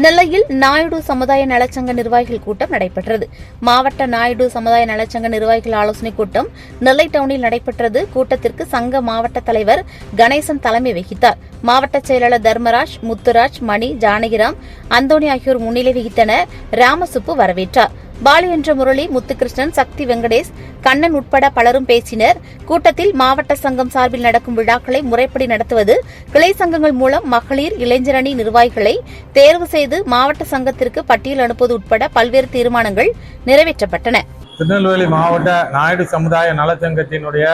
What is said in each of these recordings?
நெல்லையில் நாயுடு சமுதாய நலச்சங்க நிர்வாகிகள் கூட்டம் நடைபெற்றது. மாவட்ட நாயுடு சமுதாய நலச்சங்க நிர்வாகிகள் ஆலோசனைக் கூட்டம் நெல்லை டவுனில் நடைபெற்றது. கூட்டத்திற்கு சங்க மாவட்ட தலைவர் கணேசன் தலைமை வகித்தார். மாவட்ட செயலாளர் தர்மராஜ், முத்துராஜ், மணி, ஜானகிராம், அந்தோணி ஆகியோர் முன்னிலை வகித்தனர். ராமசுப்பு வரவேற்றார். பாலு என்ற முரளி, முத்துகிருஷ்ணன், சக்தி வெங்கடேஷ், கண்ணன் உட்பட பலரும் பேசினர். கூட்டத்தில் மாவட்ட சங்கம் சார்பில் நடக்கும் விழாக்களை முறைப்படி நடத்துவது, கிளை சங்கங்கள் மூலம் மகளிர், இளைஞரணி நிர்வாகிகளை தேர்வு செய்து மாவட்ட சங்கத்திற்கு பட்டியல் அனுப்புவது உட்பட பல்வேறு தீர்மானங்கள் நிறைவேற்றப்பட்டன. திருநெல்வேலி மாவட்ட நாயுடு சமுதாய நலச்சங்கத்தினுடைய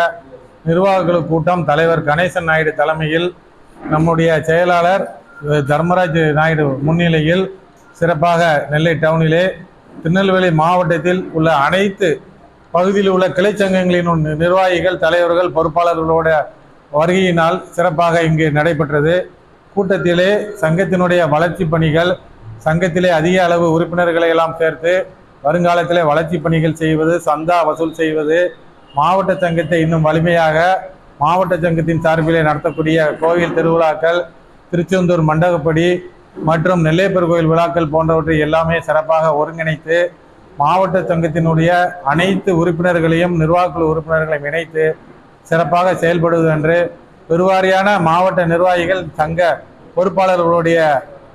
நிர்வாகிகள் கூட்டம் தலைவர் கணேசன் நாயுடு தலைமையில், நம்முடைய செயலாளர் தர்மராஜ் நாயுடு முன்னிலையில் சிறப்பாக நெல்லை டவுனிலே திருநெல்வேலி மாவட்டத்தில் உள்ள அனைத்து பகுதியில் உள்ள கிளை சங்கங்களின் நிர்வாகிகள், தலைவர்கள், பொறுப்பாளர்களோட வருகையினால் சிறப்பாக இங்கு நடைபெற்றது. கூட்டத்திலே சங்கத்தினுடைய வளர்ச்சி பணிகள், சங்கத்திலே அதிக அளவு உறுப்பினர்களை எல்லாம் சேர்த்து வருங்காலத்திலே வளர்ச்சி பணிகள் செய்வது, சந்தா வசூல் செய்வது, மாவட்ட சங்கத்தை இன்னும் வலிமையாக மாவட்ட சங்கத்தின் சார்பிலே நடத்தக்கூடிய கோவில் திருவிழாக்கள், திருச்செந்தூர் மண்டகப்படி மற்றும் நெல்லையப்பர் கோயில் விழாக்கள் போன்றவற்றை எல்லாமே சிறப்பாக ஒருங்கிணைத்து மாவட்ட சங்கத்தினுடைய அனைத்து உறுப்பினர்களையும் நிர்வாகக்குழு உறுப்பினர்களையும் இணைத்து சிறப்பாக செயல்படுவது என்று பெருவாரியான மாவட்ட நிர்வாகிகள், சங்க பொறுப்பாளர்களுடைய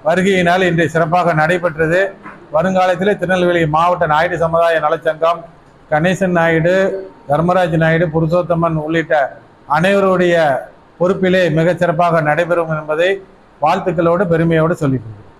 வருகையினால் இன்று சிறப்பாக நடைபெற்றது. வருங்காலத்திலே திருநெல்வேலி மாவட்ட நாயுடு சமுதாய நலச்சங்கம், கணேசன் நாயுடு, தர்மராஜ் நாயுடு, புருஷோத்தமன் உள்ளிட்ட அனைவருடைய பொறுப்பிலே மிகச் சிறப்பாக நடைபெறும் என்பதை வாழ்த்துக்களோடு பெருமையோடு சொல்லிக்கிறேன்.